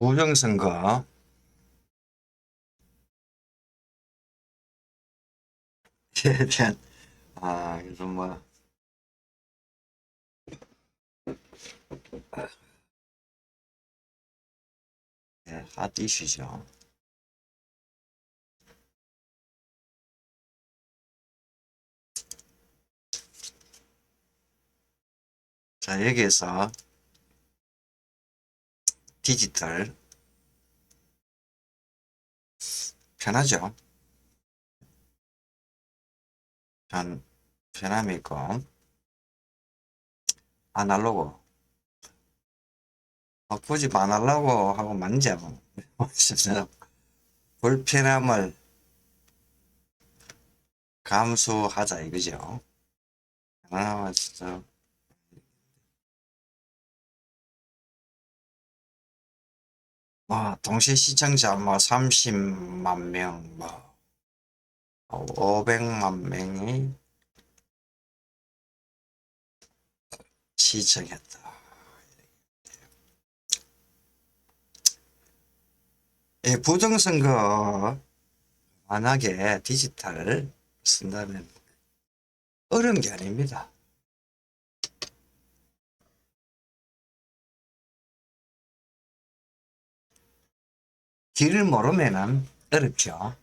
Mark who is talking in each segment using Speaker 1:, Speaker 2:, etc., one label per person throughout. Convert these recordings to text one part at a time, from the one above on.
Speaker 1: 부정선거에 대한 요즘 핫 이슈죠. 자, 여기에서 디지털 편하죠. 편함이 있고 아날로그 굳이 아날로그 하고 만지면 불편함을 감수하자 이거죠. 진짜 동시 시청자 30만 명, 500만 명이 시청했다. 부정선거 만약에 디지털을 쓴다면 어려운 게 아닙니다. 길을 모르면은 어렵죠.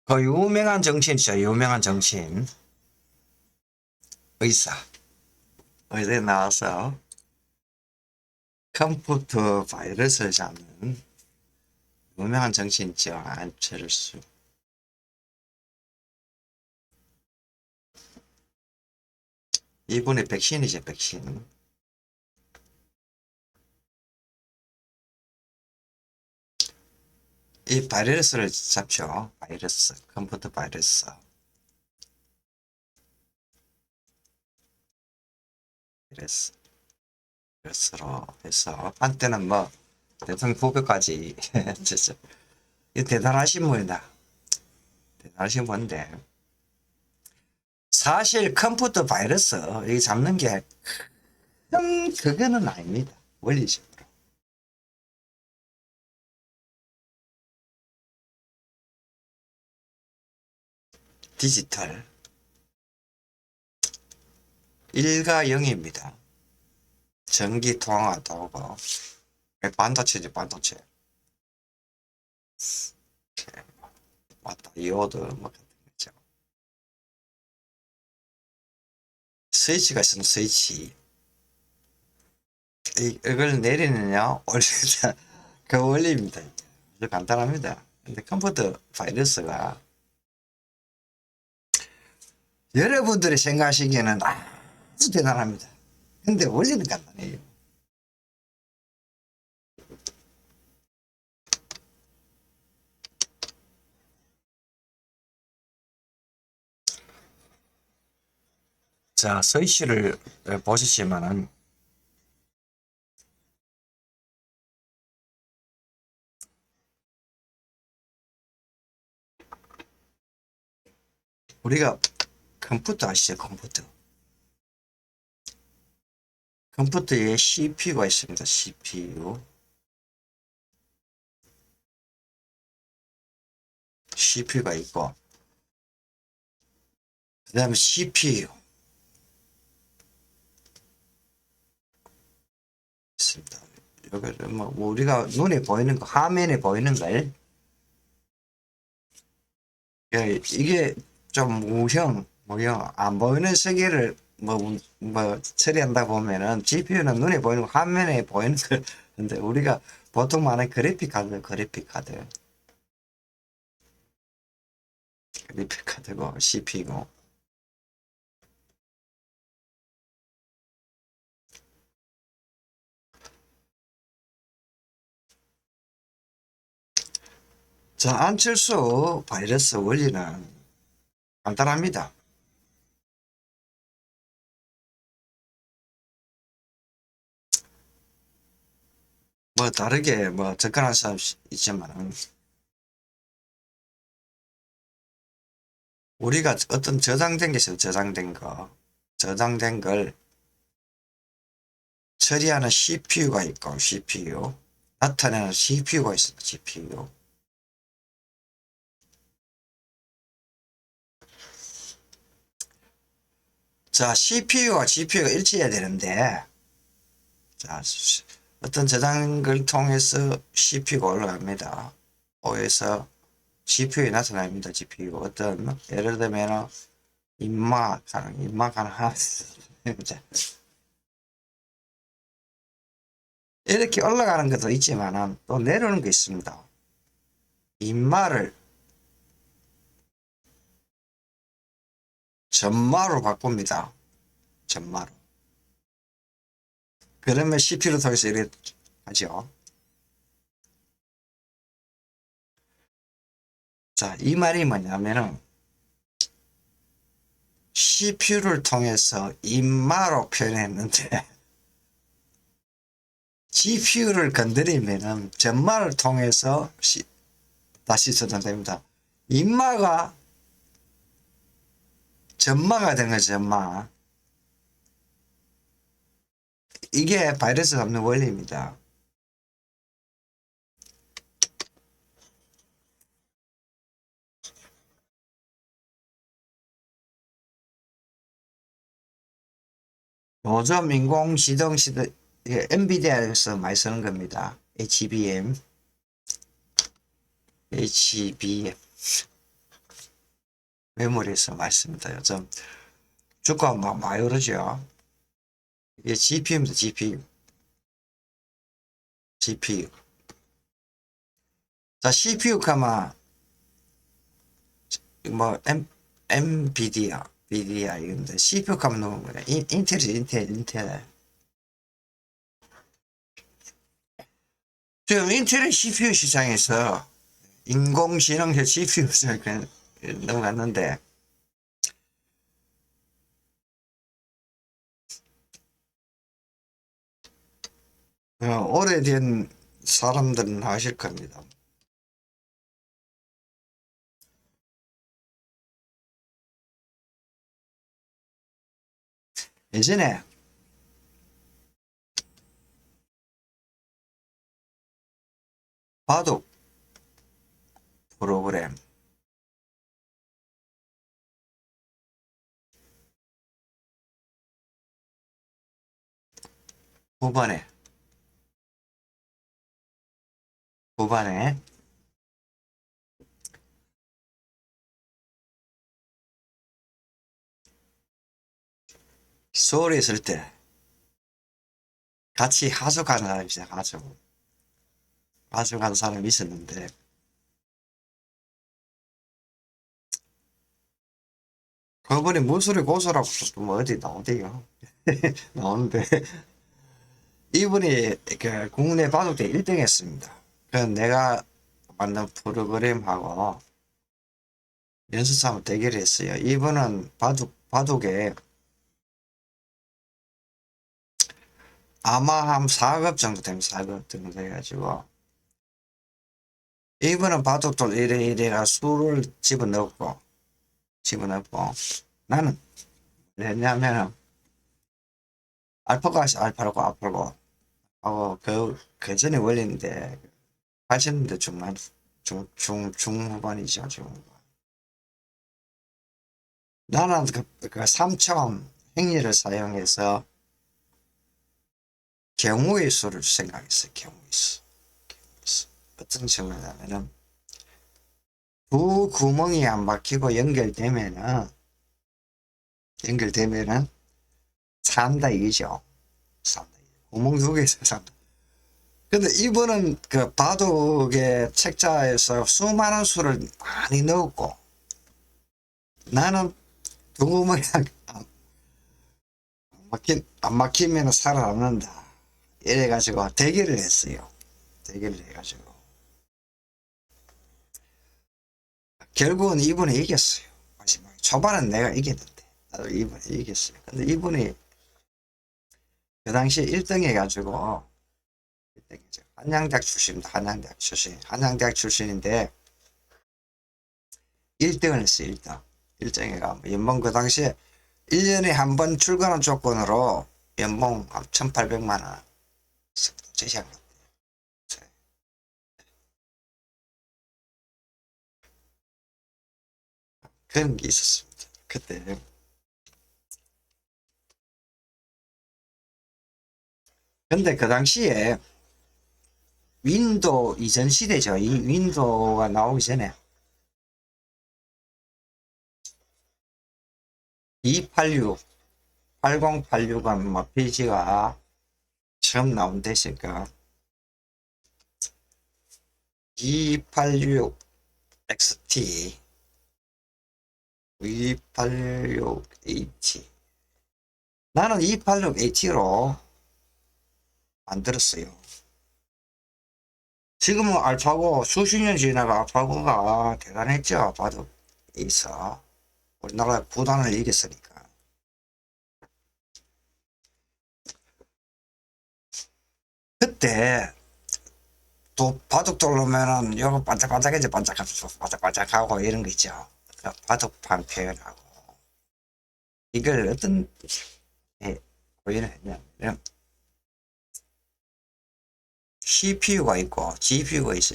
Speaker 1: 그 유명한 정치인이죠. 유명한 정치인. 의사에 나와서 컴퓨터 바이러스를 잡는 유명한 정치인이죠. 안철수. 이분의 백신이죠, 백신. 이 바이러스를 잡죠. 바이러스, 컴퓨터 바이러스. 바이러스로 해서 한때는 대통령 후보까지 했죠. 이 대단하신 분이다. 대단하신 분인데 사실 컴퓨터 바이러스 이 잡는 게 큰 그거는 아닙니다. 원리적으로. 디지털 1과 0입니다. 전기 통화도 하고 반도체죠, 반도체. 맞다, 이오드 같은 거죠. 스위치가 있으면 스위치. 이걸 내리느냐 올리느냐 그 원리입니다. 아주 간단합니다. 근데 컴퓨터 바이러스가 여러분들이 생각하시기에는 아주 대단합니다. 근데 원리는 간단해요. 자, 스위치를 보시면은 우리가 컴퓨터 아시죠? 컴퓨터에 CPU가 있습니다. CPU가 있고 그 다음에 CPU 있습니다. 여기 우리가 눈에 보이는 거, 화면에 보이는 걸 이게 좀 무형 안 보이는 세계를 처리한다 보면은 GPU는 눈에 보이는 거, 화면에 보이는 거. 근데 우리가 보통 말하는 그래픽 카드고 CPU고. 자, 안철수 바이러스 원리는 간단합니다. 다르게 접근할 수 있지만 우리가 어떤 저장된 게 있어요. 저장된 거. 저장된 걸 처리하는 CPU가 있고, CPU. 나타내는 CPU가 있습니다. CPU. 자, CPU와 GPU가 일치해야 되는데, 자, 어떤 저장을 통해서 CPU가 올라갑니다. O에서 GPU에 나타납니다. GPU. 어떤, 예를 들면, 입막 가능한, 이렇게 올라가는 것도 있지만은 또 내려오는 게 있습니다. 입마를 전마로 바꿉니다. 전마로. 그러면 CPU를 통해서 이렇게 하죠. 자, 이 말이 뭐냐면은 CPU를 통해서 입마로 표현했는데 GPU를 건드리면은 전마를 통해서 다시 저장됩니다. 입마가 전마가 된 거죠. 전마. 이게 바이러스 잡는 원리입니다. 요즘 인공지능 시대, 엔비디아에서 많이 쓰는 겁니다. HBM. 메모리에서 많이 씁니다. 요즘 주가 막 많이 오르죠. 이게 GPU입니다. GPU. 자, CPU 가마 뭐 엔비디아 이건데 CPU 가마 넣은 거네. 인텔이지, 인텔. 지금 인텔의 CPU 시장에서 인공지능의 CPU를 넘어갔는데, 오래된 사람들은 아실 겁니다. 예전에 바둑 프로그램 후반에 서울에 있을 때 같이 하숙하는 사람이 있어요. 하숙하는 사람이 있었는데, 그분이 무술이 고수라고 뭐 어디 나오대요. 나오는데 이분이 그 국내 바둑대 1등 했습니다. 그래서 내가 만든 프로그램하고 연습삼아 대결을 했어요. 이분은 바둑에 아마 한 4급 정도 되면 4급 정도 돼가지고, 이분은 바둑돌 이래가 수를 집어넣고 나는 왜냐면은 알파고 하고 그 전에 원리인데 80년대 중후반이죠. 중후반. 나는 그 3차 행위를 사용해서 경우의 수를 생각했어요. 경우의 수. 어떤 식으로냐면은 두 구멍이 안 막히고 연결되면은 산다 이거죠. 산다. 구멍 두 개에서 산다. 근데 이분은 그 바둑의 책자에서 수많은 수를 많이 넣었고, 나는 두 구멍이 안 막히면 살아남는다. 이래가지고 대결을 했어요. 대결을 해가지고 결국은 이분이 이겼어요. 마지막에. 초반은 내가 이겼는데 나도 이분이 이겼어요. 근데 이분이 그 당시에 1등 해가지고, 한양대학 출신입니다. 한양대학 출신인데 1등을 했어요. 1등 해가 연봉 그 당시에 1년에 한 번 출근한 조건으로 연봉 1,800만 원 제시한 것 같아요. 그런 게 있었습니다. 그때. 근데 그 당시에 윈도우 이전 시대죠. 이 윈도우가 나오기 전에 286, 8086은 뭐 페이지가 처음 나온 데니까 286 XT, 286H. 나는 286H로 만들었어요. 지금은 알파고 수십 년 지나가 알파고가 대단했죠. 바둑 있어. 우리나라 구단을 이겼으니까. 그때 또 바둑 돌려면은 요거 반짝반짝해져 반짝반짝하고 이런 거 있죠. 그 바둑판 표현하고 이걸 어떤 표현을 했냐면 CPU가 있고 GPU가 있어.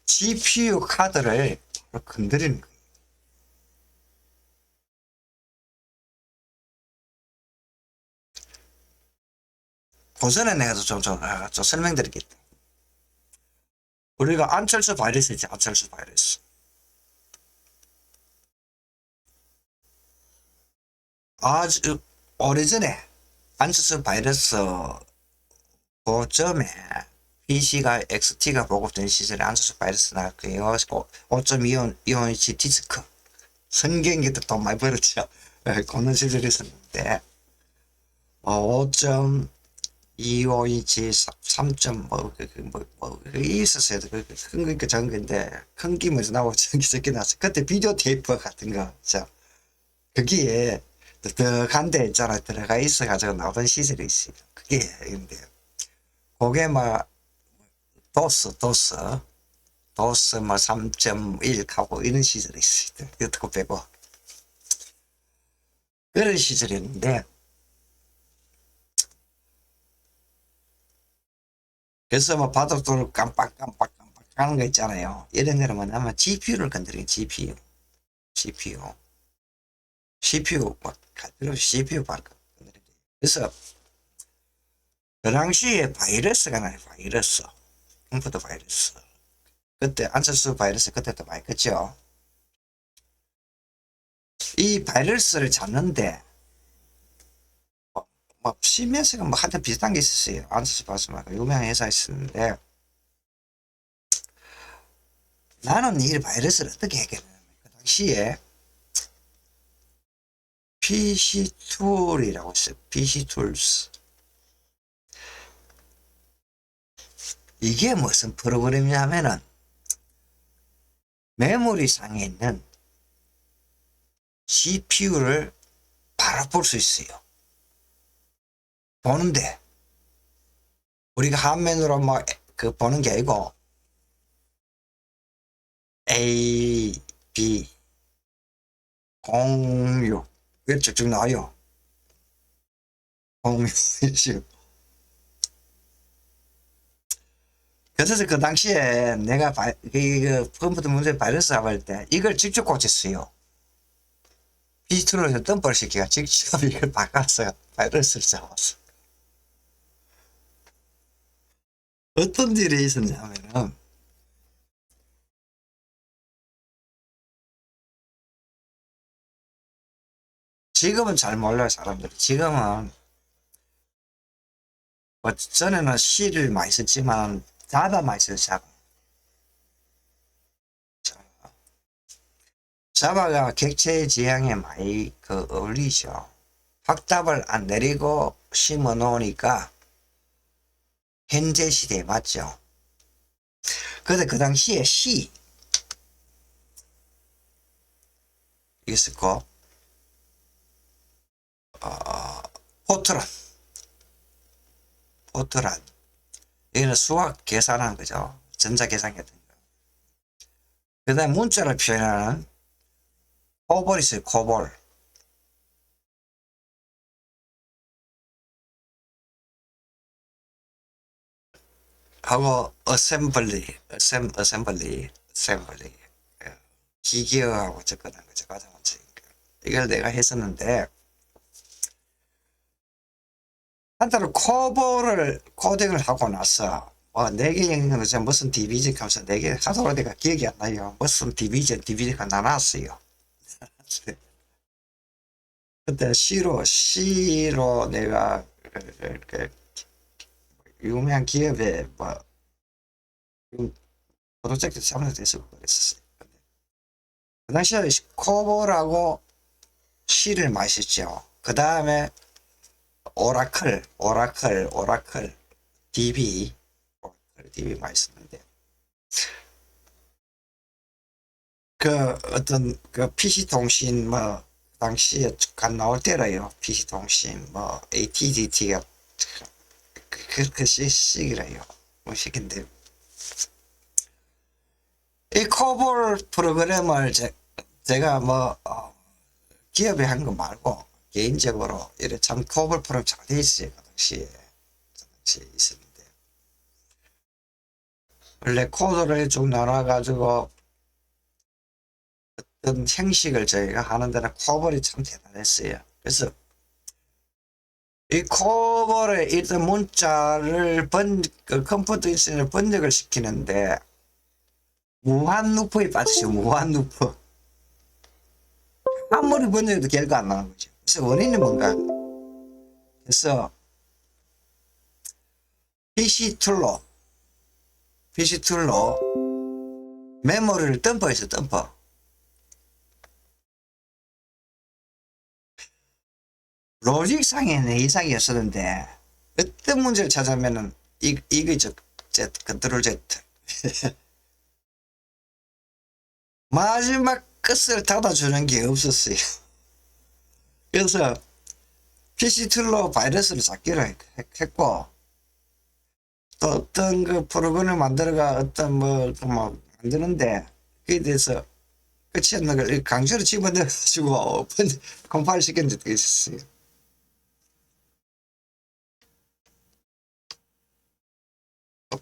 Speaker 1: GPU 카드를 건드리는 거예요. 그 전에 내가 좀 설명드리겠다. 우리가 안철수 바이러스 있지. 안철수 바이러스. 아주 오래전에 안철수 바이러스 고점에 PC가 XT가 보급된 시절에 안철수 바이러스 나왔고요. 5.25인치 디스크 성경기도 돈 많이 벌었죠. 그런 시절이 있었는데 5.25인치 3. 있었어요. 큰 거 작은 건데 큰 기면서 나오고 적게 나왔어. 그때 비디오 테이프 같은 거 거기에 뜨뜻한 데 있잖아 들어가 있어 가지고 나오던 시절이 있어요. 그게 근데 그게 막 도스 뭐 3.1 하고 이런 시절이 있어요. 이거 빼고 그런 시절이었는데 그래서 뭐 바둑돌 깜빡 하는 거 있잖아요. 이런 데는 뭐냐면 GPU를 건드려요. CPU 막 필요 없이 CPU 바로 건드려요. 그래서 그 당시에 바이러스가 나요. 바이러스 컴퓨터 바이러스. 그때 안철수 바이러스 그때도 많이 컸죠. 이 바이러스를 잡는데 뭐 CMS가 뭐 하여튼 비슷한 게 있었어요. 안철수 바이러스 말고 유명한 회사 있었는데 나는 이 바이러스를 어떻게 해결했냐면 그 당시에 PC 툴이라고 있어요. PC 툴스. 이게 무슨 프로그램이냐면은 메모리 상에 있는 CPU를 바로 볼 수 있어요. 보는데 우리가 화면으로 막 그 보는 게 아니고 A, B, 06 이렇게 쭉쭉 나와요. 06 그래서 그 당시에 내가 컴퓨터 문제 바이러스 잡을 때 이걸 직접 고쳤어요. 디지털로 덤per 시키가 직접 이걸 바꿨어요. 바이러스를 잡았어. 어떤 일이 있었냐면은 지금은 잘 몰라요 사람들이. 지금은 뭐 전에는 C를 많이 썼지만 자바 많이 썼죠. 자바가 객체 지향에 많이 어울리죠. 확답을 안 내리고 심어 놓으니까 현재 시대에 맞죠. 그런데 그 당시에 C 있었고 포트란 이거는 수학 계산한 거죠. 전자 계산 같은 거. 그 다음에 문자를 표현하는 코볼 있어요, 코볼. 하고, 어셈블리. 기계하고 접근한 거죠, 가장 먼저. 이걸 내가 했었는데, 한자로 코볼을 코딩을 하고 나서, 네 개는 무슨 디비전 하면서 네 개 하도 내가 기억이 안 나요. 무슨 디비전가 나눴어요. 그때 C로 내가 그 유명한 기업에 뭐 프로젝트 참여도 했었고 그랬었어요. 그 당시에 코볼하고 C를 마셨죠. 그 다음에 오라클 DB 맛있었는데 그 어떤 그 PC 통신 뭐 당시에 간 나올 때라요. PC 통신 뭐 AT&T가 그 시기라요. 뭐 시기인데 이 코볼 프로그램을 제가 뭐 기업에 한 거 말고 개인적으로 이래 참 코볼 프로그램 잘 돼 있어요. 그 당시에 있었는데 원래 코드를 쭉 나눠 가지고 어떤 형식을 저희가 하는 데는 코볼이 참 대단했어요. 그래서 이 코볼에 일단 문자를 그 컴퓨터에서 번역을 시키는데 무한 루프에 빠지죠. 무한 루프. 아무리 번역해도 결과 안 나는 거죠. 그래서 원인이 뭔가. 그래서 PC 툴로 메모리를 덤퍼해서 덤퍼. 로직상에는 이상이었었는데 어떤 문제를 찾으면은 이거 컨트롤 Z 마지막 끝을 닫아주는 게 없었어요. 그래서 PC 툴로 바이러스를 잡기로 했고 또 어떤 그 프로그램을 만들어가 어떤 뭐 만드는데 그에 대해서 끝이 없는 걸 강제로 집어넣어가지고 컴파일 시킨 적도 있었어요.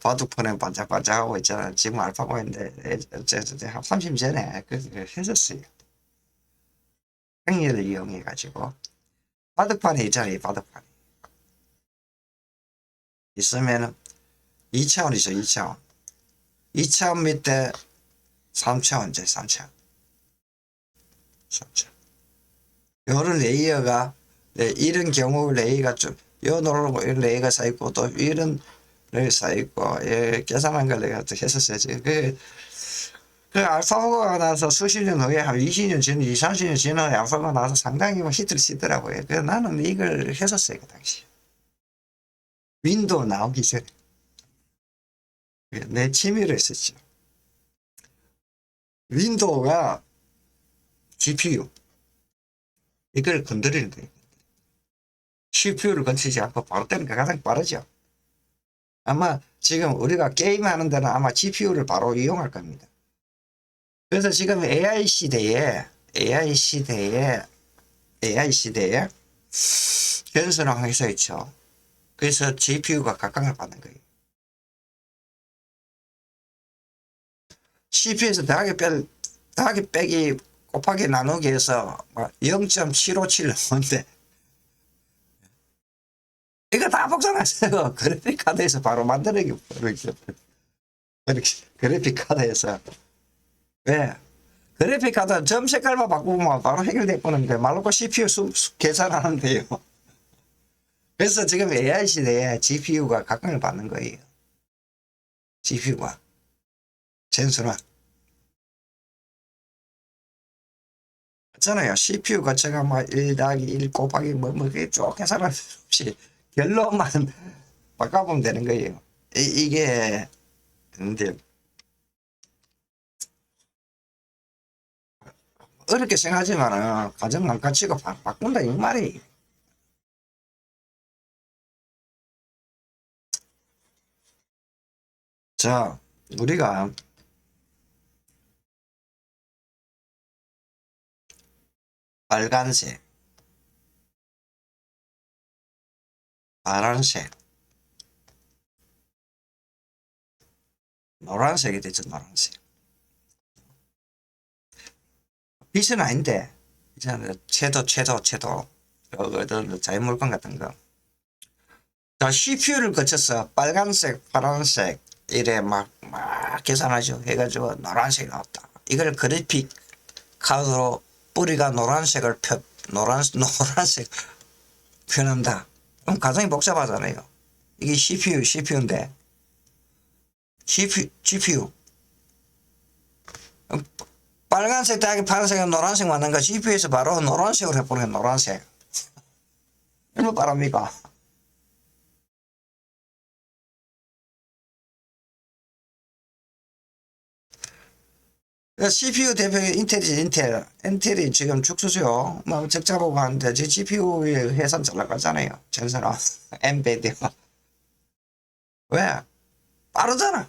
Speaker 1: 바둑판에 반짝반짝하고 있잖아. 지금 알파고인데 어쨌든 한 30년 전에 그걸 했었어요. 행위를 이용해가지고 바둑판에 있잖아요. 이 바둑판에 있으면은 2차원이죠. 2차원. 2차원 밑에 3차원제 3차원. 3차원. 요런 레이어가 이런 경우 레이가 좀 요 노르고 이런 레이가 쌓이고 또 이런 레이 쌓이고 예, 계산한 걸 내가 또 했었어요. 그 알파고가 나서 수십 년 후에 한 20년 전, 20, 30년 지나서 알파고가 나서 상당히 뭐 히트를 치더라고요. 그래서 나는 이걸 했었어요, 그 당시. 윈도우 나오기 전에. 내 취미로 했었죠. 윈도우가 GPU, 이걸 건드리는 거예요. CPU를 건드리지 않고 바로 때는 게 가장 빠르죠. 아마 지금 우리가 게임하는 데는 아마 GPU를 바로 이용할 겁니다. 그래서 지금 AI 시대에 견선을 해서 있죠. 그래서 GPU가 각광을 받는 거예요. CPU에서 더하기 빼기 곱하기 나누기 해서 0.757 나오는데 이거 다 복잡하세요. 그래픽 카드에서 바로 만들기 버리죠. 그래픽 카드에서 왜? 그래픽 카드 점 색깔만 바꾸면 바로 해결돼 버는데 말로 CPU 계산하는데요. 그래서 지금 AI 시대에 GPU가 각광을 받는 거예요. GPU가 센서는 있잖아요. CPU가 제가 막1 더하기 1 곱하기 그게 쭉 계산할 수 없이 결론만 바꿔보면 되는 거예요. 이게 근데 어렵게 생각하지만은 가정 망가치고 바꾼다 이 말이. 자, 우리가 빨간색, 파란색, 노란색이 되죠. 노란색. 빛은 아닌데 이제는 채도 자연물감 같은 거. 자, CPU를 거쳐서 빨간색, 파란색 이래 막 계산하죠. 해가지고 노란색이 나왔다. 이걸 그래픽 카드로 뿌리가 노란색을 노란색 표현한다. 그럼 가정이 복잡하잖아요. 이게 CPU인데 GPU 빨간색 더하기 파란색은 노란색 맞는 거 GPU에서 바로 노란색으로 해보는 노란색. 얼마 바랍니까? CPU 대표가 인텔이지, 인텔. 인텔이 지금 축소죠. 뭐 적자 보고 하는데, 제 GPU의 회사 잘 나가잖아요. 전사가. 엔비디아. 왜? 빠르잖아.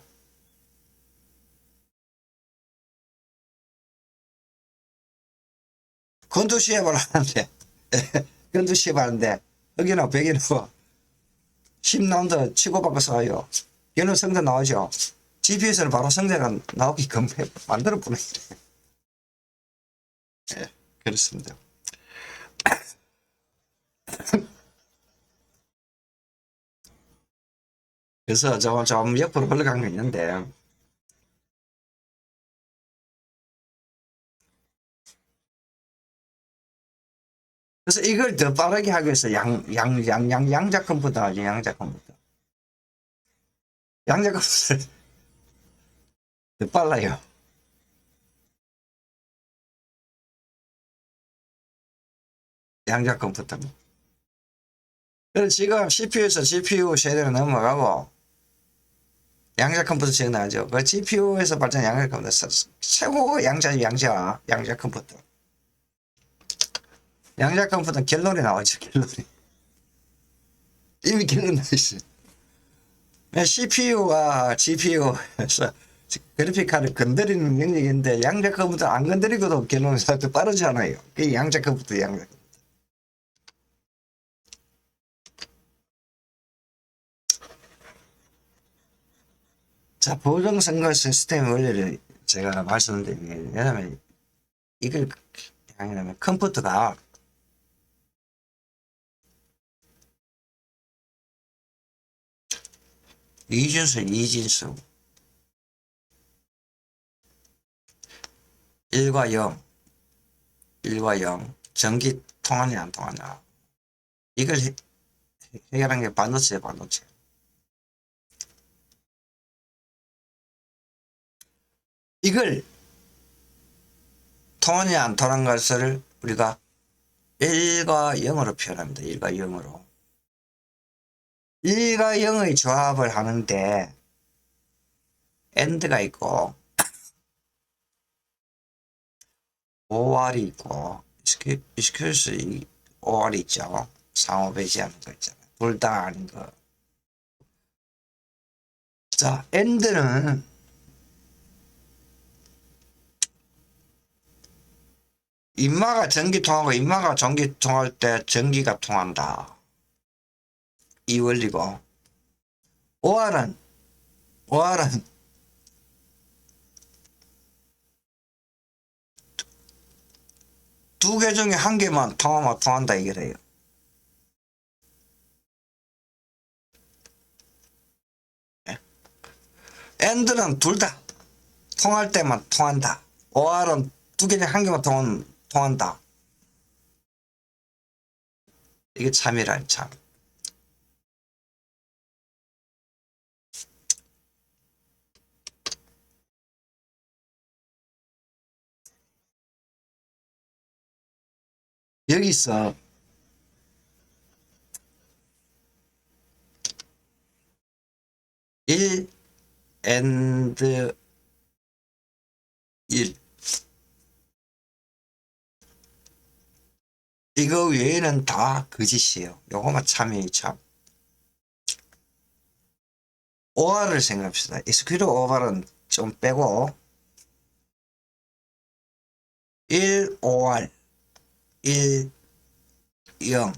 Speaker 1: 건두 시합을 하는데, 건두 시합 하는데, 여기는 100이고, 10라운드 치고받고 싸워요. 결론 성적 나오죠. GPU에서는 바로 성적가 나오게끔 만들어 보내. 예, 그렇습니다. 그래서 좀 옆으로 흘러간 게 있는데, 그래서 이걸 더 빠르게 하기 위해서 양자 컴퓨터 하죠, 양자 컴퓨터. 양자 컴퓨터 더 빨라요. 양자 컴퓨터. 그래서 지금 CPU에서 GPU 세대로 넘어가고, 양자 컴퓨터 지금 나죠. 그 GPU에서 발전 양자 컴퓨터, 최고 양자 컴퓨터. 양자 컴퓨터 결론이 나오죠, 결론이. 이미 결론 나 있어요. CPU와 GPU에서 그래픽카드 건드리는 능력인데 양자 컴퓨터 안 건드리고도 결론이 더 빠르잖아요. 그게 양자 컴퓨터, 양자. 자, 보정선거 시스템 원리를 제가 말씀드린 게, 왜냐면 이걸 하려면 컴퓨터가 이진수 1과 0 전기 통하냐 안 통하냐 이걸 해결하는 게 반도체예요. 반도체. 이걸 통하냐 안 통하는 것을 우리가 1과 0으로 표현합니다. 1과 0으로. 1과 0의 조합을 하는데 AND가 있고 OR이 있고 익스큐스 OR이 있죠. 상호 배제하는 거 있잖아요. 둘 다 아닌 거. 자, AND는 인마가 전기 통하고 인마가 전기 통할 때 전기가 통한다. 이 원리고. OR은 두 개 중에 한 개만 통하면 통한다 이거래요. AND는 둘 다 통할 때만 통한다. OR은 두 개 중에 한 개만 통한다. 이게 참이란 참. 여기서 AND 1 이거 외에는 다 거짓이에요. 요거만 참이 참. OR을 생각합시다. 익스큐트 OR은 좀 빼고 1 OR 1, 0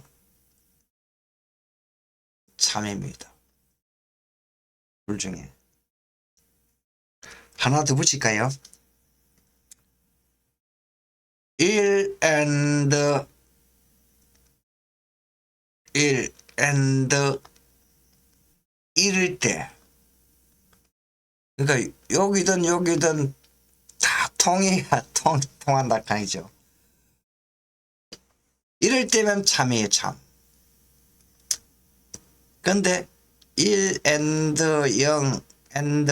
Speaker 1: 참입니다. 둘 중에 하나 더 붙일까요? 1 and 1 and 1일 때, 그러니까 여기든 여기든 다 통한다 아니죠. 이럴 때면 참이에요, 참. 근데 1 and 0 and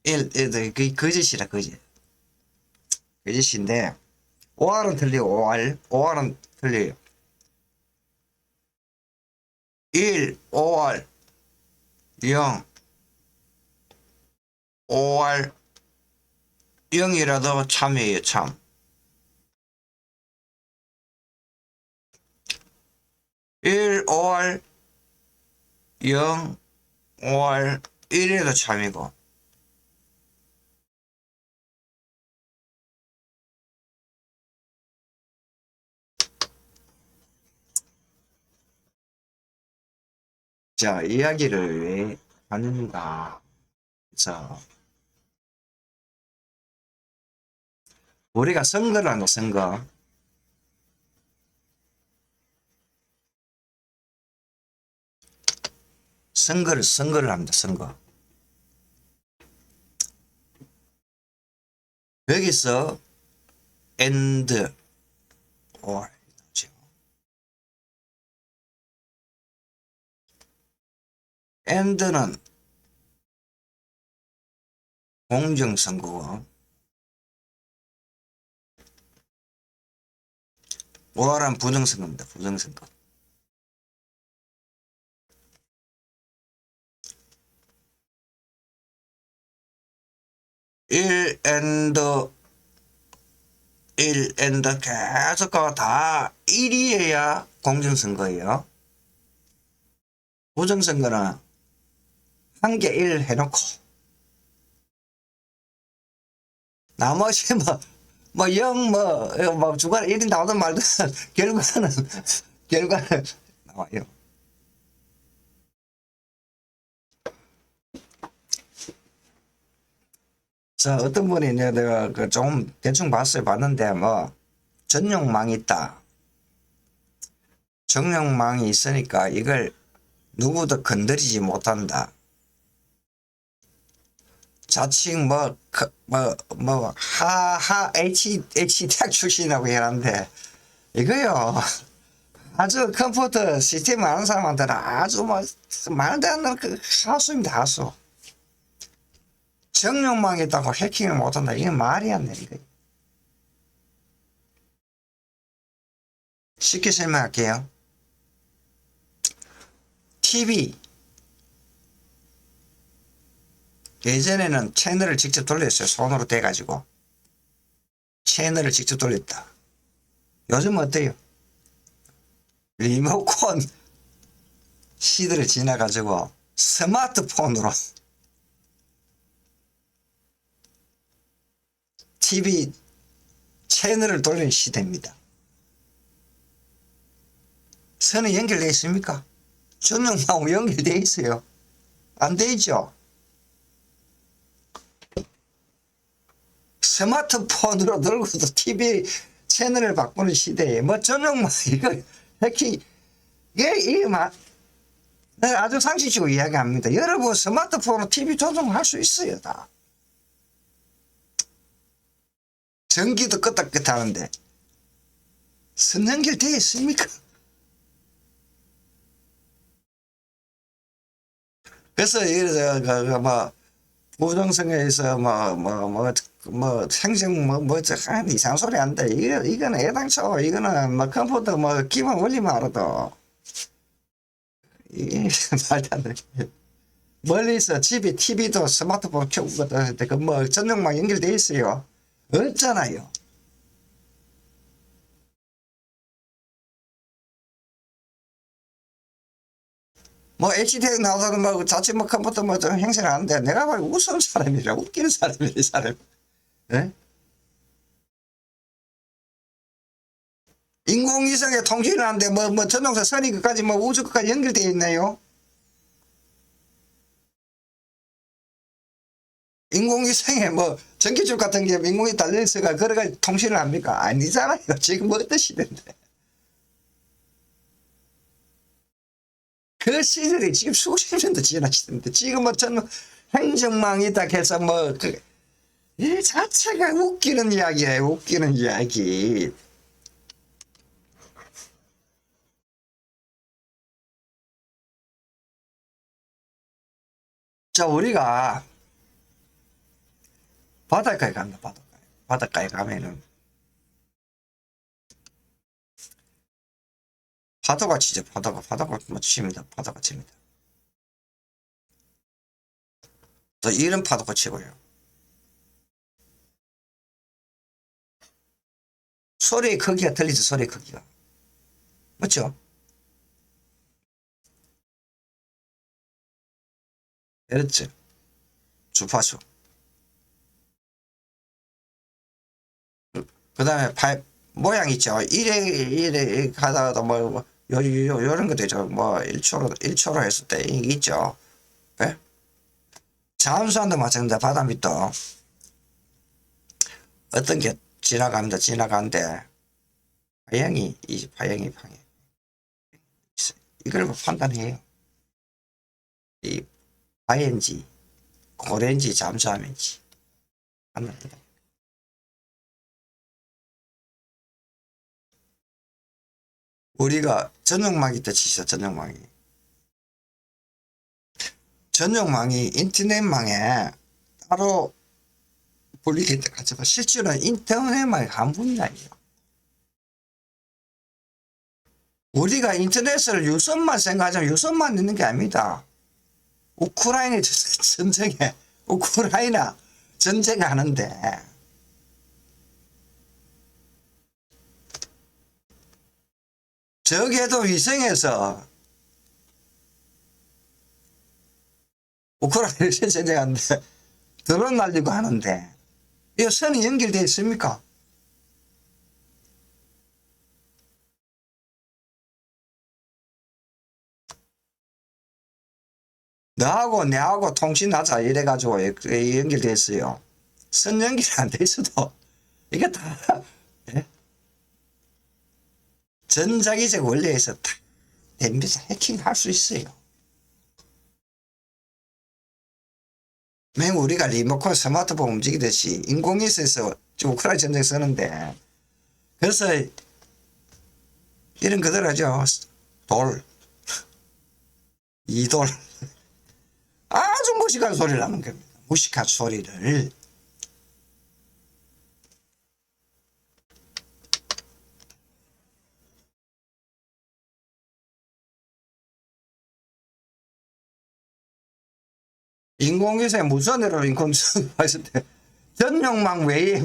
Speaker 1: 1 그 거짓이라 거짓. 거짓인데 OR은 틀려요. OR은 틀려요. 1 OR 0 OR 0이라도 참이에요, 참. 1 OR 0 OR 1에도 참이고, 자, 이야기를 왜 하는가. 자, 우리가 선거를 한다, 선거. 선거를 합니다, 선거. 여기서 and or and는 공정선거고 or은 부정선거입니다. 부정선거. 일 and 계속 다 1이어야 공정선거예요. 부정선거는 한 개 1 해놓고 나머지 뭐 0 뭐 중간에 1이 나오든 말든 결과는 나와요. 자, 어떤 분이 이제 내가 그 좀 대충 봤는데 뭐 전용망이 있다. 전용망이 있으니까 이걸 누구도 건드리지 못한다. 자칭 HTech 출신이라고 해놨는데, 이거요. 아주 컴퓨터 시스템 아는 사람한테는 아주 말도 안 되는 그 하수입니다, 하수. 정용망이 있다고 해킹을 못한다. 이게 말이 안 돼, 이거. 쉽게 설명할게요. TV. 예전에는 채널을 직접 돌렸어요. 손으로 대가지고. 채널을 직접 돌렸다. 요즘 어때요? 리모컨 시대를 지나가지고 스마트폰으로 TV 채널을 돌리는 시대입니다. 선이 연결되어 있습니까? 전용망하고 연결되어 있어요. 안 되어 있죠? 스마트폰으로 들고도 TV 채널을 바꾸는 시대에 뭐 전용망 이거 해킹 이게 내가 아주 상식적으로 이야기합니다. 여러분 스마트폰으로 TV 조정할 수 있어요. 다 전기도 끄덕끄덕 하는데 선 연결되어 있습니까? 그래서 뭐 부정선거에서 생생 한 이상한 소리 한다. 이거는 애당초 이거는 뭐 컴퓨터 뭐 기본 원리만 알아도 이게 말도 안 돼. 멀리서 집에 TV도 스마트폰 켜고 그 뭐 전용망 연결돼 있어요. 없잖아요. 뭐 HD에 나와서는 뭐 자칫 뭐 컴퓨터 뭐 좀 행세를 하는데 내가 봐도 웃는 사람이라 웃기는 사람이라 이 사람. 예? 인공위성에 통신을 하는데 뭐 전동사 선이 끝까지 뭐 우주 끝까지 연결되어 있나요? 인공위성에 뭐 전기줄 같은 게 인공이 달려있어가 그래가 통신을 합니까? 아니잖아요. 지금 뭐 어떤 시대인데. 그 시절이 지금 수십 년도 지나치는데 지금 뭐 저는 행정망이다 해서 뭐그 이 자체가 웃기는 이야기예요. 웃기는 이야기. 자, 우리가 바닷가에 간다. 바닷가에. 바닷가에 가면은 파도가 치죠. 파도가 뭐 칩니다. 파도가 칩니다. 또 이런 파도가 치고요. 소리의 크기가 틀리죠. 소리의 크기가. 맞죠? 그렇죠. 주파수. 그 다음에 모양 있죠. 이래 가다가도 요런 거 되죠. 뭐 1초로 했을 때 이게 있죠. 예? 잠수함도 마찬가지입니다. 바다 밑도 어떤 게 지나가는데 이 방향이 이걸 뭐 판단해요. 이 바인지 고래인지 잠수함인지 판단해요. 우리가 전용망이 뜻이죠. 전용망이 인터넷망에 따로 분리될 때까지만 실제로는 인터넷망이 한 분이 아니에요. 우리가 인터넷을 유선만 생각하자면 유선만 있는 게 아닙니다. 우크라이나 전쟁에 우크라이나 전쟁하는데 저궤도 위성에서 우크라이나 전쟁하는데 드론 날리고 하는데 이 선이 연결되어 있습니까? 너하고 내하고 통신하자 이래가지고 연결됐어요. 선 연결이 안 돼 있어도 이게 다 예? 전자기적 원리에서 다 됩니다. 해킹할 수 있어요. 매우 우리가 리모컨 스마트폰 움직이듯이 인공위성에서 우크라이나 전쟁 쓰는데 그래서 이런 그대로죠. 돌, 이돌 아주 무식한 소리를 하는 겁니다. 무식한 소리를 인공위성 무선으로 인공위성 했을 때 전용망 외에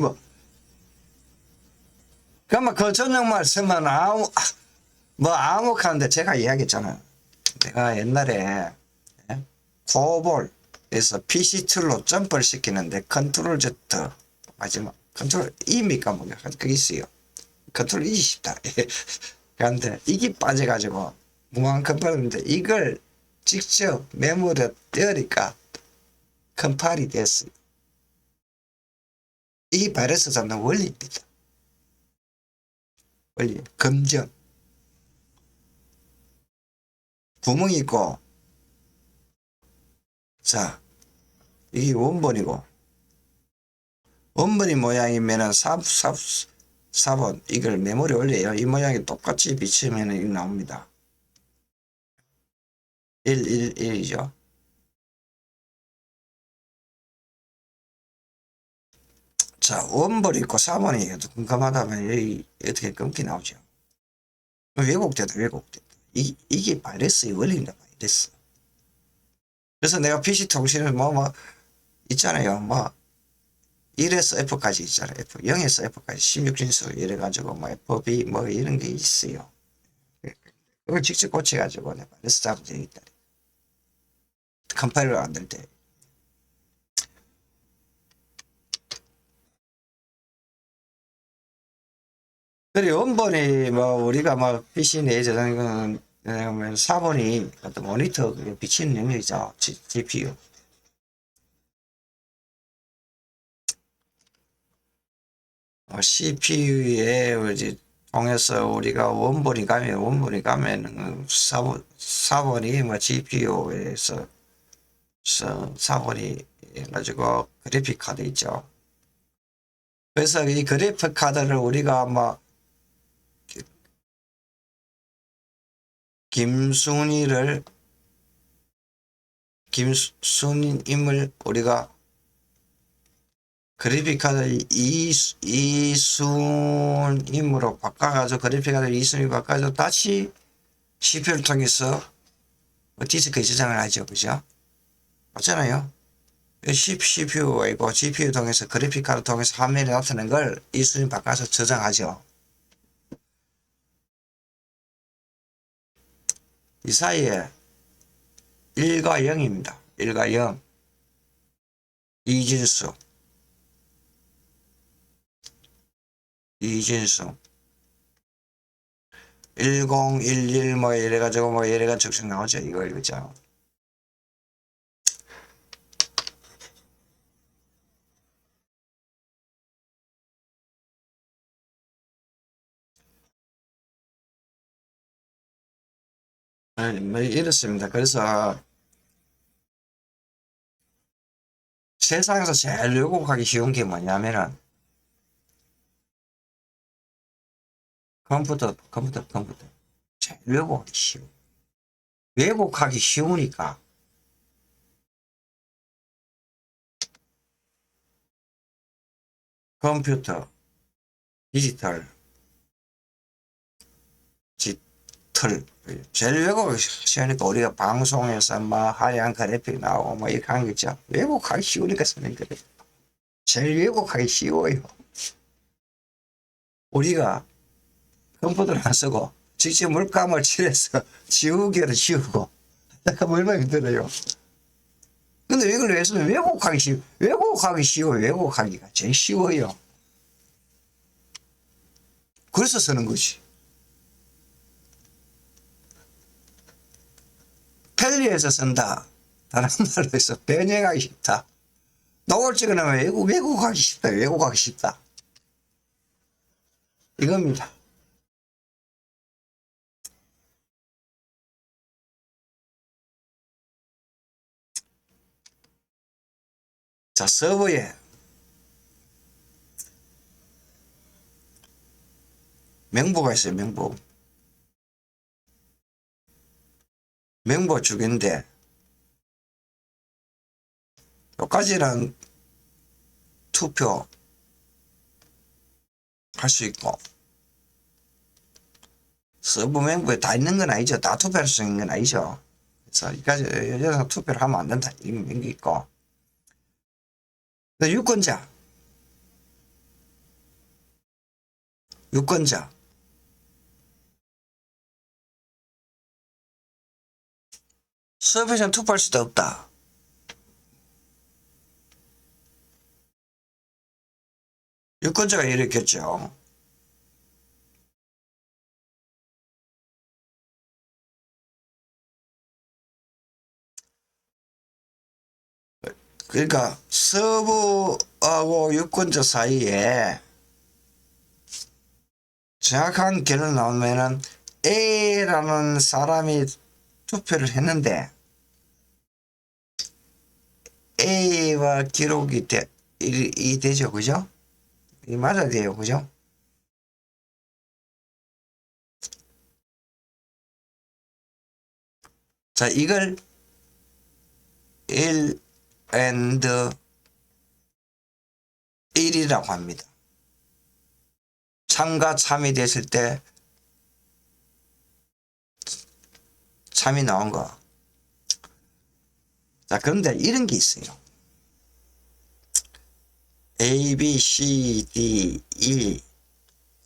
Speaker 1: 그러면 그 전용망을 쓰면 암흑하는데 제가 이야기했잖아요. 내가 옛날에 예? 코볼에서 PC2로 점프를 시키는데 컨트롤 Z 마지막 컨트롤 E입니까 뭐 그게 있어요. 컨트롤 E 싶다. 그런데 이게 빠져가지고 무한 컴파일인데 이걸 직접 메모리에 떼으니까 컴파일이 됐어요. 이 바이러스 잡는 원리입니다. 원리 검정 구멍이 있고 자 이게 원본이고 원본이 모양이면은 4번 이걸 메모리 올려요. 이 모양이 똑같이 비치면 이거 나옵니다. 111이죠. 자 원본이 있고 4번이 궁금하다면 여기 어떻게 끊기 나오죠. 왜곡됐다. 이게 바이러스의 원리입니다. 바이러스. 그래서 내가 PC 통신을 있잖아요. 1에서 F까지 있잖아요. F, 0에서 F까지 16진수 이래가지고 FB 이런 게 있어요. 그걸 직접 고쳐가지고 내가 바이러스 잡은 적이 있다. 컴파일러 안 될 때. 그래, 원본이 뭐 우리가 뭐 PC에 저장한 거는 4번이 어떤 모니터 그게 비치는 영역이죠. GPU. CPU에 이제 통해서 우리가 원본이 가면 4번이 뭐 GPU에서 4번이 해가지고 그래픽 카드 있죠. 그래서 이 그래픽 카드를 우리가 뭐 김순임을 우리가 그래픽카드 이순임으로 바꿔가지고 그래픽카드 이순임 바꿔서 다시 CPU를 통해서 디스크에 저장을 하죠. 그죠? 맞잖아요. CPU가 있고 GPU 통해서 그래픽카드 통해서 화면에 나타낸 걸 이순임 바꿔서 저장하죠. 이 사이에 1과 0입니다. 1과 0. 이진수 1011 뭐 이래가지고 뭐 이래가 쭉쭉 나오죠. 이거 그죠? 뭐 이렇습니다. 그래서 세상에서 제일 왜곡하기 쉬운 게 뭐냐면은 컴퓨터. 제일 왜곡하기 쉬워. 왜곡하기 쉬우니까 컴퓨터, 디지털, 디지털 제일 왜곡하기 쉬우니까 우리가 방송에서 뭐 하얀 그래픽 나오고 뭐 이렇게 하는 거 있죠. 왜곡하기 쉬우니까 쓰는 거예요. 제일 왜곡하기 쉬워요. 우리가 컴퓨터를 안 쓰고 직접 물감을 칠해서 지우개를 지우고 약간 얼마나 힘들어요. 근데 이걸 왜 쓰면 왜곡하기 쉬워요. 왜곡하기가 제일 쉬워요. 그래서 쓰는 거지. 편리해서 쓴다. 다른 말로 해서 변형하기 쉽다. 노을 찍어놓으면 왜곡하기 쉽다. 왜곡하기 쉽다. 이겁니다. 자, 서버에 명보가 있어요. 명보 주기인데 여기까지는 투표 할 수 있고 서버 명부에 다 있는 건 아니죠. 다 투표할 수 있는 건 아니죠. 그래서 여기까지 여기서 투표를 하면 안 된다. 이런 게 있고 유권자 서버에서는 투표할 수도 없다. 유권자가 이랬겠죠. 그러니까 서버하고 유권자 사이에 정확한 결론이 나오면은 A라는 사람이 투표를 했는데 A와 기록이 되죠. 그죠? 이 맞아야 돼요. 그죠? 자, 이걸 1 and 1이라고 합니다. 참과 참이 됐을 때 참이 나온 거. 자, 그런데 이런 게 있어요. A, B, C, D, E,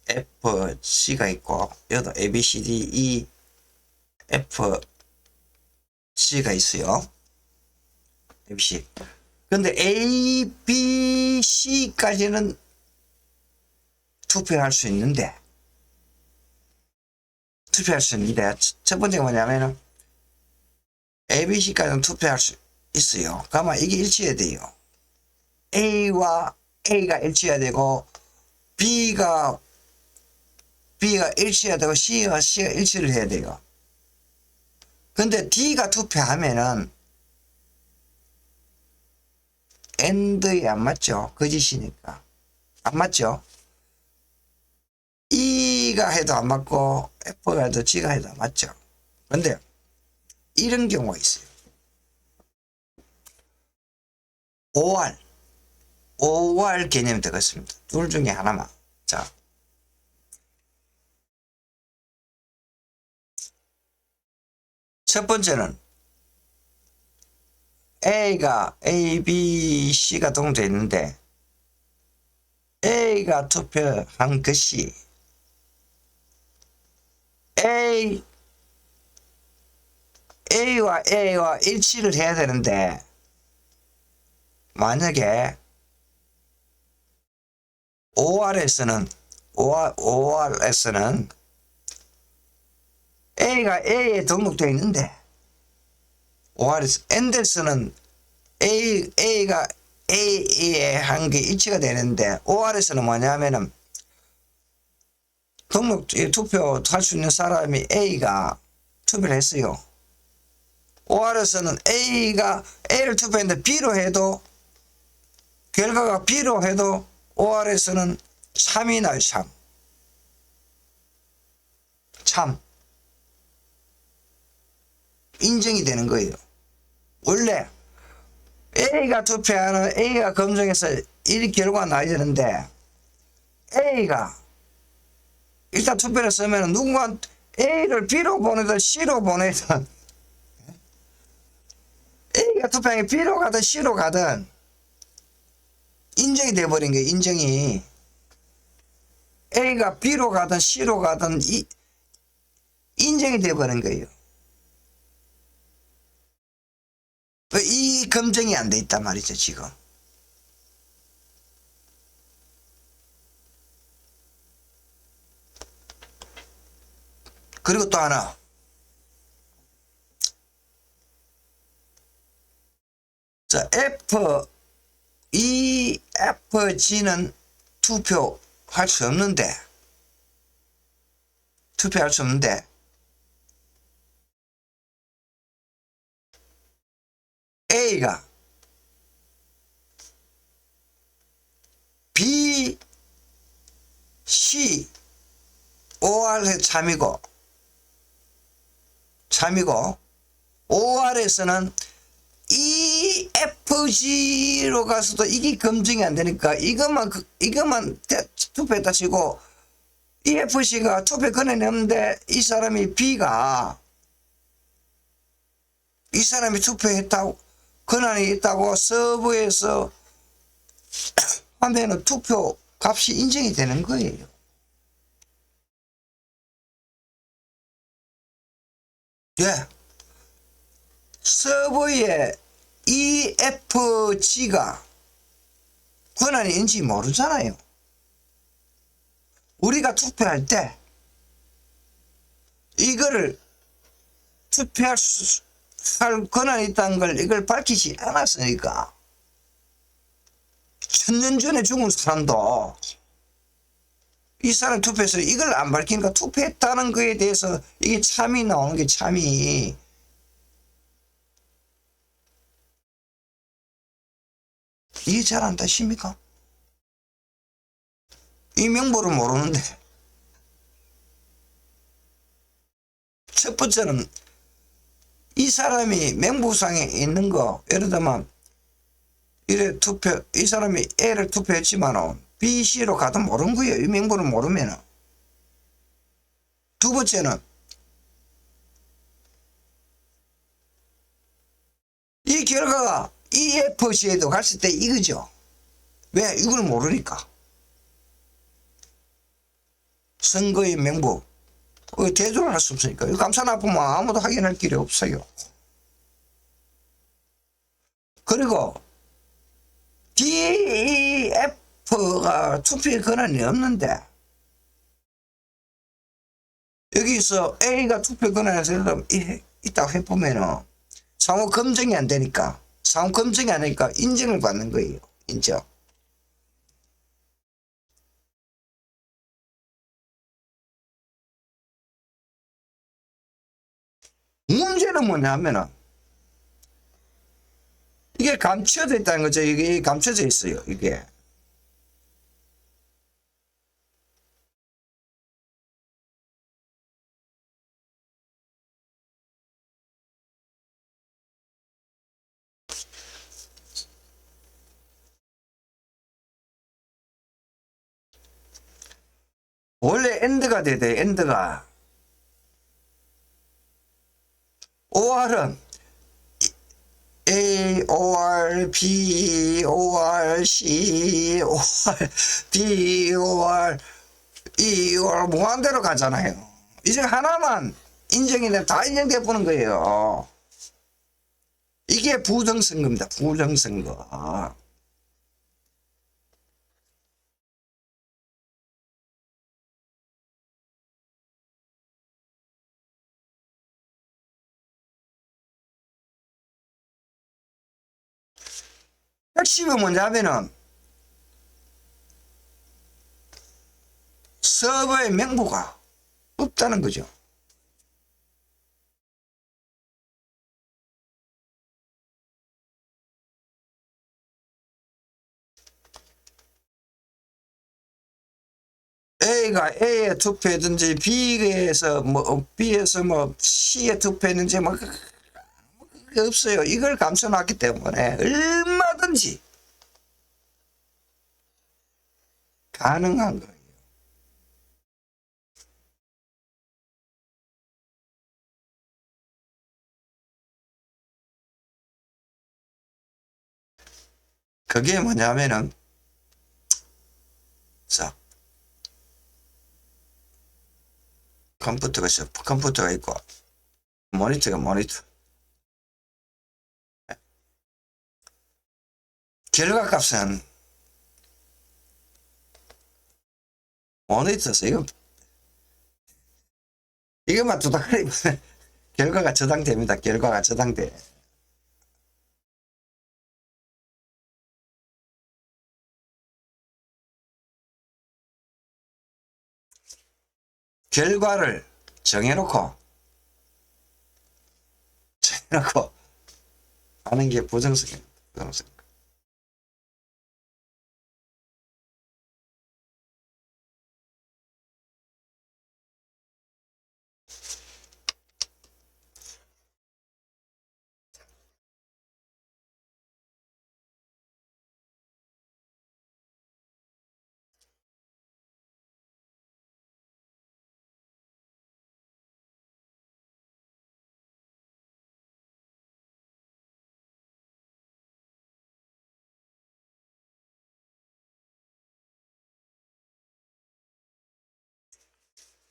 Speaker 1: F, C가 있고 여기도 A, B, C, D, E, F, C가 있어요. A, B, C. 근데 A, B, C까지는 투표할 수 있는데 투표할 수 있는데, 첫 번째가 뭐냐면은 ABC까지는 투표할 수 있어요. 그러면 이게 일치해야 돼요. A가 일치해야 되고, B가 일치해야 되고, C가 일치를 해야 돼요. 근데 D가 투표하면은 AND에 안 맞죠? 거짓이니까. 안 맞죠? E가 해도 안 맞고 F가 해도 G가 해도 안 맞죠? 근데 이런 경우가 있어요. OR 개념이 되겠습니다. 둘 중에 하나만. 자, 첫 번째는 A, B, C가 동되어 있는데 A가 투표한 것이 A와 일치를 해야 되는데, 만약에 OR에서는 A가 A에 등록되어 있는데, OR에서 AND에서는 A가 A에 한 게 일치가 되는데, OR에서는 뭐냐면은 투표할 수 있는 사람이 A가 투표를 했어요. OR에서는 A를 투표했는데 B로 해도, 결과가 B로 해도 OR에서는 참이 나요. 참 인정이 되는 거예요. 원래 A가 검증해서 이 결과가 나야 되는데, A가 일단 투표를 쓰면 누군가 A를 B로 보내든 C로 보내든, A가 투표한 게 B로 가든 C로 가든 인정이 돼버린 거예요. 인정이. A가 B로 가든 C로 가든 인정이 돼버린 거예요. 이 검증이 안 돼 있단 말이죠, 지금. 그리고 또 하나. 자, FG는 투표할 수 없는데, A가 B, C, OR에 참이고 OR에서는 EFG로 가서도 이게 검증이 안 되니까 이것만 투표했다 치고 EFC가 투표 권한이 없는데 이 사람이 투표했다고 권한이 있다고 서버에서 하면은 투표 값이 인정이 되는 거예요. 예. 서버에 EFG가 권한이 있는지 모르잖아요. 우리가 투표할 때 이거를 투표할 권한이 있다는 걸 이걸 밝히지 않았으니까, 천년 전에 죽은 사람도 이 사람 투표해서 이걸 안 밝히니까 투표했다는 거에 대해서 이게 참이 나오는 게 참이. 이해 잘 안 되십니까? 이 명부를 모르는데. 첫 번째는 이 사람이 명부상에 있는 거, 예를 들면 이 사람이 A를 투표했지만 B, C로 가도 모르는 거예요. 이 명부를 모르면. 두 번째는 이 결과가 EFC에도 갔을 때 이거죠. 왜? 이걸 모르니까. 선거의 명부 대조를 할 수 없으니까. 감사 납부만 아무도 확인할 길이 없어요. 그리고 DEF가 투표의 권한이 없는데 여기서 A가 투표 권한에서 있다고 해보면은 상호 검증이 안 되니까, 상호 검증이 안 되니까 인정을 받는 거예요. 인정. 문제는 뭐냐면은 이게 감춰져 있다는 거죠. 이게 감춰져 있어요. 이게. 원래 엔드가 돼야 돼. 엔드가. OR은 A, OR, B, OR, C, OR, D, OR, E, OR 무한대로 가잖아요. 이제 하나만 인정이 되면 다 인정돼 보는 거예요. 이게 부정선거입니다. 부정선거. 핵심은 뭐냐면은 서버의 명부가 없다는 거죠. A가 A에 투표했든지 B에서 뭐 C에 투표했는지 뭐 그게 없어요. 이걸 감춰놨기 때문에 얼마든지 가능한 거예요. 그게 뭐냐면은 자 컴퓨터가 있고 모니터 결과값은 모니터에서 이것만 두닥거리면 결과가 저장됩니다. 결과가 저장돼. 결과를 정해놓고 하는 게 부정성입니다. 부정성.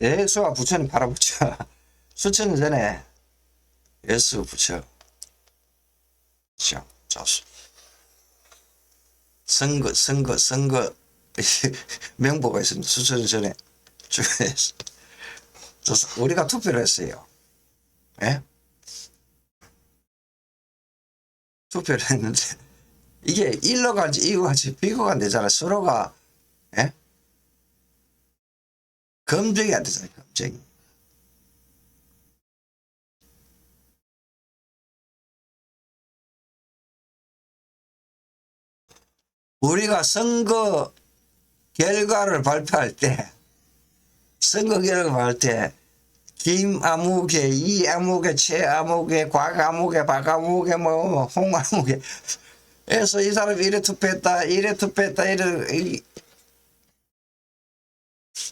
Speaker 1: 예수와 부처는 바라보죠. 수천년 전에 예수 부처 자, 선거 명보가 있습니다. 수천년 전에 우리가 투표를 했어요. 예? 투표를 했는데 이게 1로 간지 2로 간지 비교가 안 되잖아. 서로가 예? 검증이 안 되잖아요. 검증이. 우리가 선거 결과를 발표할 때 선거 결과를 발표할 때 김아무개, 이아무개, 최아무개, 곽아무개, 박아무개, 뭐 홍아무개 해서 이 사람이 이래 투표했다, 이래 투표했다, 이래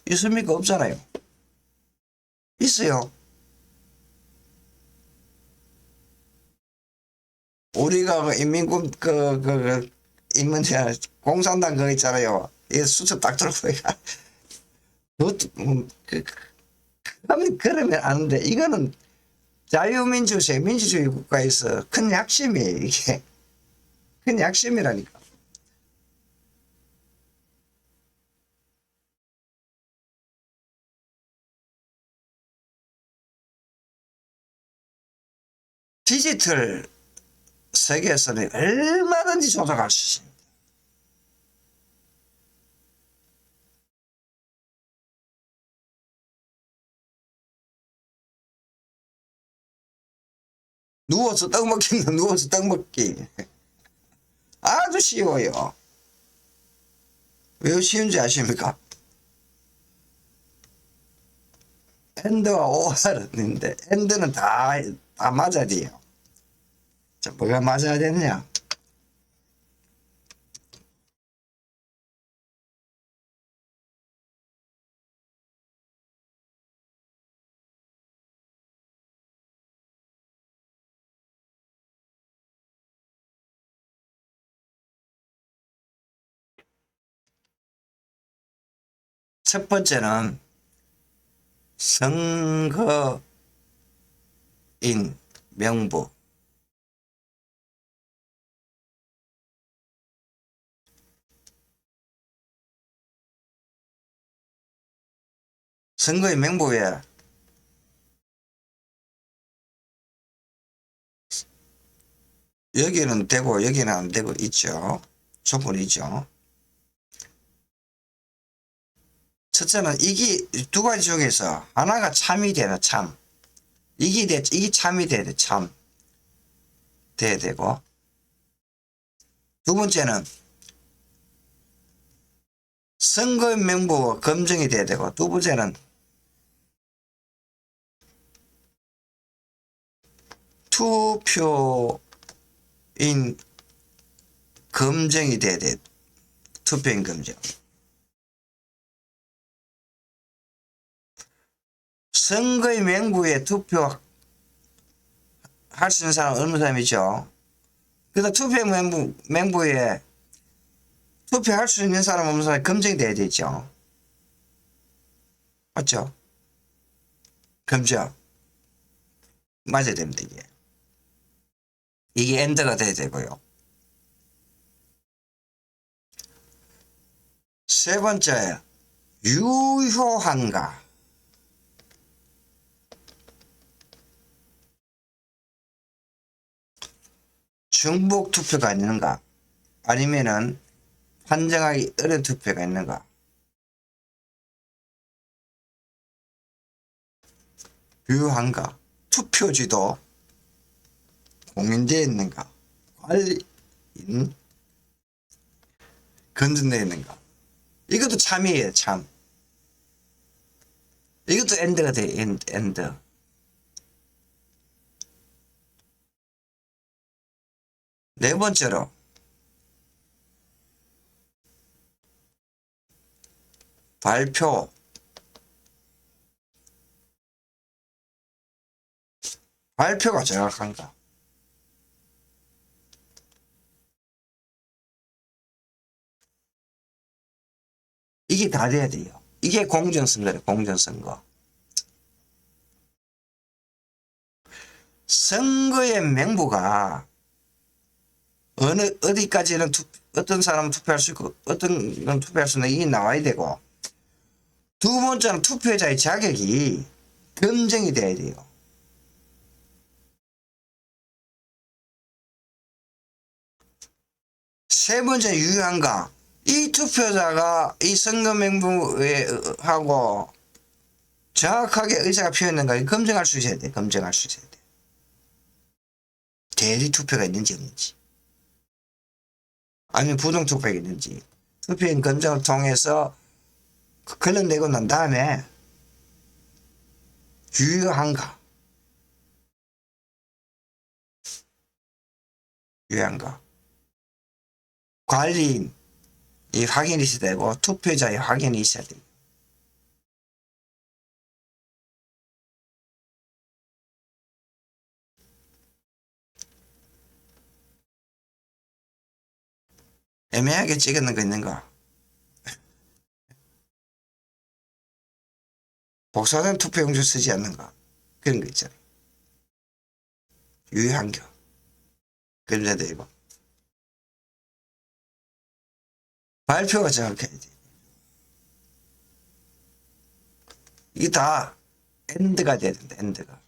Speaker 1: 있습니까? 없잖아요. 있어요. 우리가 인민군 인민자 공산당 그거 있잖아요. 이 수첩 딱 들고 그러면 아는데 이거는 자유민주주의 민주주의 국가에서 큰 약심이에요. 이게 큰 약심이라니까. 디지털 세계에서는 얼마든지 조작할 수 있습니다. 누워서 떡 먹기는 누워서 떡 먹기. 아주 쉬워요. 왜 쉬운지 아십니까? 엔드와 OR인데, 엔드는 다 맞아야 돼요. 자, 뭐가 맞아야 되느냐? 첫 번째는 선거인 명부. 선거인 명부에 여기는 되고 여기는 안 되고 있죠. 조건이 있죠. 첫째는 이게 두 가지 중에서 하나가 참이 되는 참. 이게 참이 돼야 돼, 참. 돼야 되고. 두 번째는 선거인 명부가 검증이 돼야 되고, 두 번째는 투표인 검증이 돼야 돼. 투표인 검증. 선거인 명부에 투표할 수 있는 사람은 어느 사람이죠? 그래서 투표 명부에 투표할 수 있는 사람 없는 사람이 검증돼야 되죠. 맞죠? 검증. 맞아야 됩니다, 이게. 이게 엔드가 돼야 되고요. 세 번째, 유효한가. 중복 투표가 있는가? 아니면은 판정하기 어려운 투표가 있는가? 유효한가? 투표지도 공인되어 있는가? 관리인 건전되어 있는가? 이것도 참이에요, 참. 이것도 엔드가 돼, 엔드. 네 번째로, 발표가 정확한가? 이게 다 돼야 돼요. 이게 공정선거예요, 공정선거. 선거의 명부가 어디까지는 어떤 사람은 투표할 수 있고, 어떤 건 투표할 수 있는 이게 나와야 되고, 두 번째는 투표자의 자격이 검증이 돼야 돼요. 세 번째 유효한가? 이 투표자가 이 선거 명부하고 정확하게 의사가 표현했는가 검증할 수 있어야 돼. 검증할 수 있어야 돼. 대리 투표가 있는지 없는지. 아니면 부정 투표가 있는지. 투표인 검증을 통해서 걸러내고 난 다음에 유효한가? 유효한가? 관리인이 확인이 있어야 되고 투표자의 확인이 있어야 돼요. 애매하게 찍었는 거 있는가? 복사된 투표용지 쓰지 않는가? 그런 거 있잖아요. 유효한가? 그래야 되고. 발표가 정확해야 돼. 이게 다 엔드가 돼야 된다, 엔드가.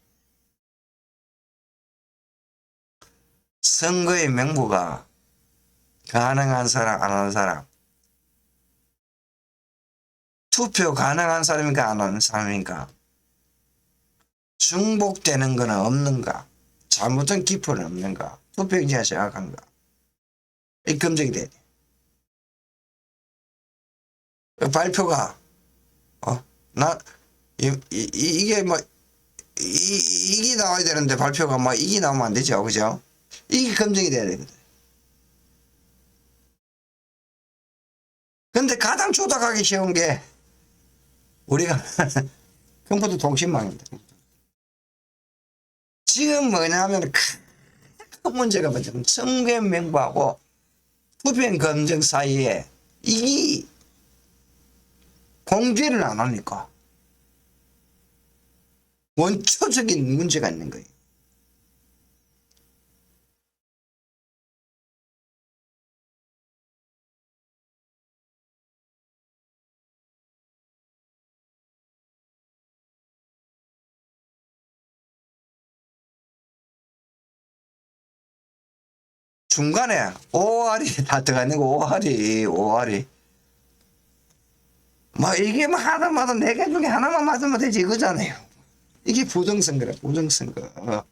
Speaker 1: 선거의 명부가 가능한 사람, 안 하는 사람. 투표 가능한 사람인가, 안 하는 사람인가. 중복되는 거는 없는가. 잘못된 기표는 없는가. 투표용지가 정확한가. 이 검증이 돼야 돼. 발표가, 이게 뭐, 이게 나와야 되는데 발표가 뭐, 이게 나오면 안 되죠. 그죠? 이게 검증이 돼야 되거든. 근데 가장 조작하기 쉬운 게, 우리가, 컴퓨터 통신망입니다. 지금 뭐냐면, 큰 문제가 뭐냐면, 선거 명부하고 투표 검증 사이에, 이게, 공개를 안 하니까 원초적인 문제가 있는 거예요. 중간에 OR이 다 들어가는 거, OR이. 뭐, 이게 뭐 하나마다 4개 중에 하나만 맞으면 되지, 이거잖아요. 이게 부정선거라, 부정선거.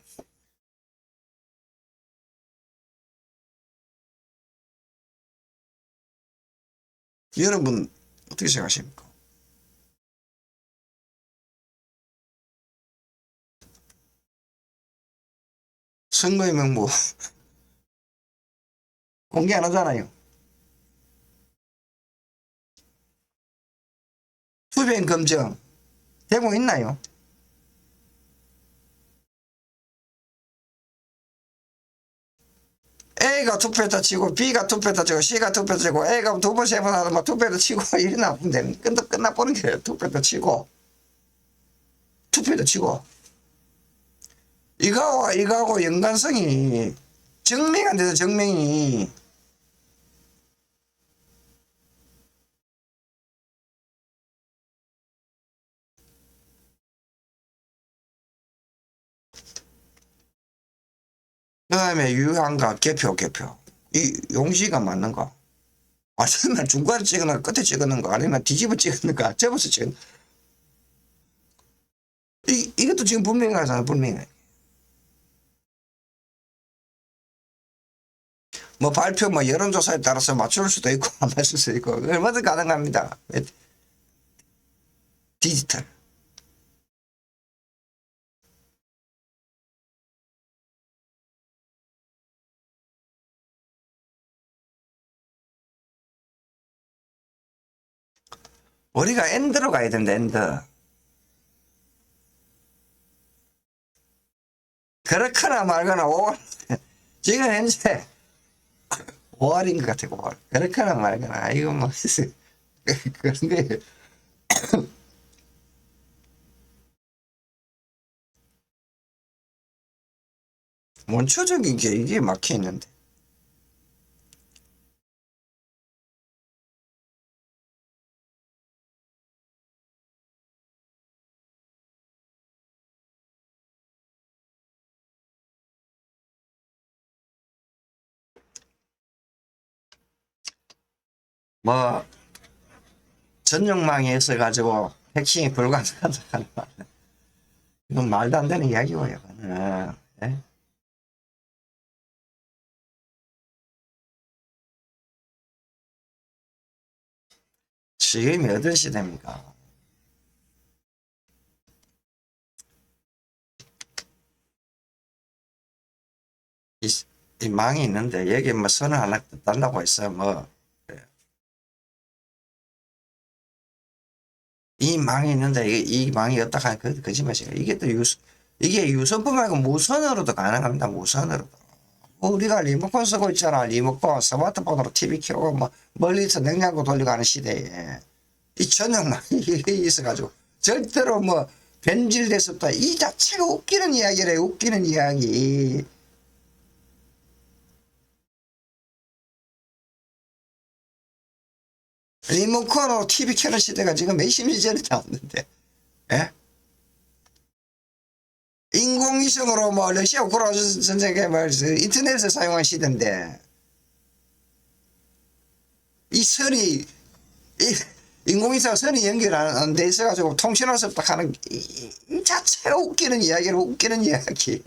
Speaker 1: 여러분, 어떻게 생각하십니까? 선거의 명부, 공개 안 하잖아요. 투표인 검증, 되고 있나요? A가 투표했다 치고 B가 투표했다 치고 C가 투표했다 치고 A가 2번, 3번 하면 뭐 투표했다 치고 이리 나쁘면 되는 끝나버는 거예요. 투표했다 치고 투표했다 치고 이거하고 연관성이 증명이 안 돼서 증명이 그 다음에 유효한가 개표 이 용시가 맞는가? 아니면 중간에 찍었는가 끝에 찍었는가 아니면 뒤집어 찍었는가 접어서 찍었는가 이것도 지금 분명히 하잖아. 분명히 뭐 발표 뭐 여론조사에 따라서 맞출 수도 있고 안 맞출 수도 있고 얼마든지 가능합니다. 디지털 우리가 엔드로 가야 된다. 엔드 그렇거나 말거나 지금 현재 5월인 것 같아. 5월 그렇거나 말거나 이거 뭐 그런 게 원초적인 게 이게 막혀 있는데 뭐 전용망이 있어가지고 핵심이 불가능하다는 말 이건 말도 안 되는 이야기고요. 네? 지금이 어떤 시대입니까? 이 망이 있는데 여기 뭐 선을 하나 딴다고 했어요. 뭐 이 망이 있는데 이 망이 어떡 하냐 거짓말이야. 이게 또 이게 유선뿐 말고 무선으로도 가능합니다. 무선으로도. 뭐 우리가 리모컨 쓰고 있잖아. 리모컨 스마트폰으로 TV 켜고 뭐 멀리서 냉장고 돌리고 하는 시대에 이 전용망이 있어가지고 절대로 뭐 변질될 수 없다. 이 자체가 웃기는 이야기래. 웃기는 이야기. 리모컨으로 TV 켜는 시대가 지금 몇십 년 전에 나왔는데, 예? 인공위 인공위성으로 뭐 러시아 우크라이나 전쟁에 뭐 인터넷을 사용한 시대인데 이 선이 이 인공위성 선이 연결 안 돼 있어가지고 통신할 수 없다 하는 이 자체가 웃기는 이야기로 웃기는 이야기.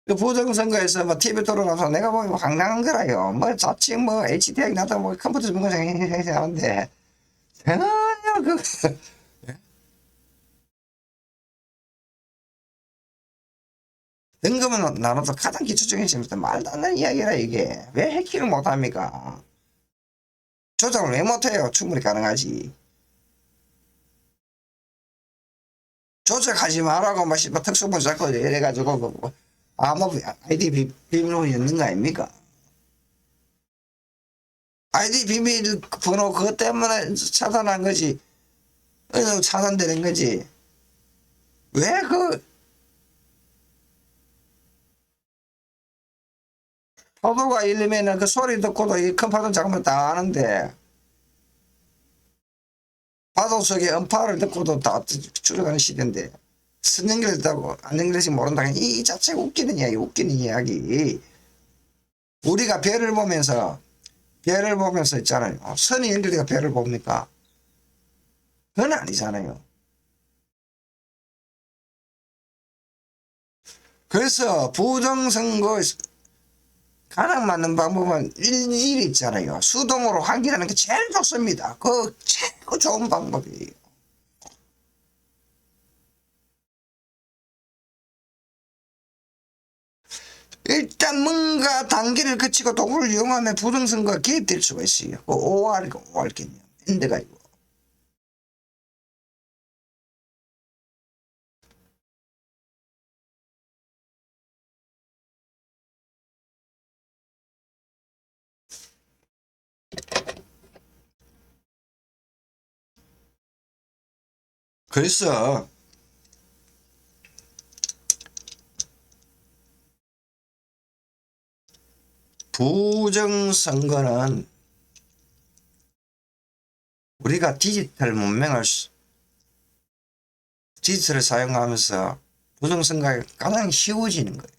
Speaker 1: 그 부정선거에서 뭐 TV 돌아가서 내가 보기엔 뭐 황당한 거라요. 뭐 자칭 뭐 HDI 나다 뭐 컴퓨터 전문가상 하는데 전혀 그 등급은 나눠도 가장 기초적인 질문부터 말도 안 되는 이야기라 이게. 왜 해킹을 못합니까? 조작을 왜 못해요? 충분히 가능하지. 조작하지 말라고 막 특수본 잡고 이래가지고 뭐 아무 아이디 비밀번호 있는 거 아닙니까? 아이디 비밀번호 그것 때문에 차단한 거지. 차단되는 거지. 왜 파도가 일리면은 그 소리 듣고도 이 큰 파도 잡으면 다 아는데 파도 속에 음파를 듣고도 다 추적하는 시대인데 선 연결됐다고 안 연결될지 모른다. 이 자체가 웃기는 이야기, 웃기는 이야기. 우리가 별을 보면서 있잖아요. 선이 연결돼가 별을 봅니까? 그건 아니잖아요. 그래서 부정선거 가장 맞는 방법은 일이 있잖아요. 수동으로 확인하는 게 제일 좋습니다. 그 최고 좋은 방법이에요. 일단 뭔가 단계를 거치고 도구를 이용하면 부정선거가 개입될 수가 있어요. 그 OR 개념. 인데가 이거. 그래서 부정선거는 우리가 디지털을 사용하면서 부정선거가 가장 쉬워지는 거예요.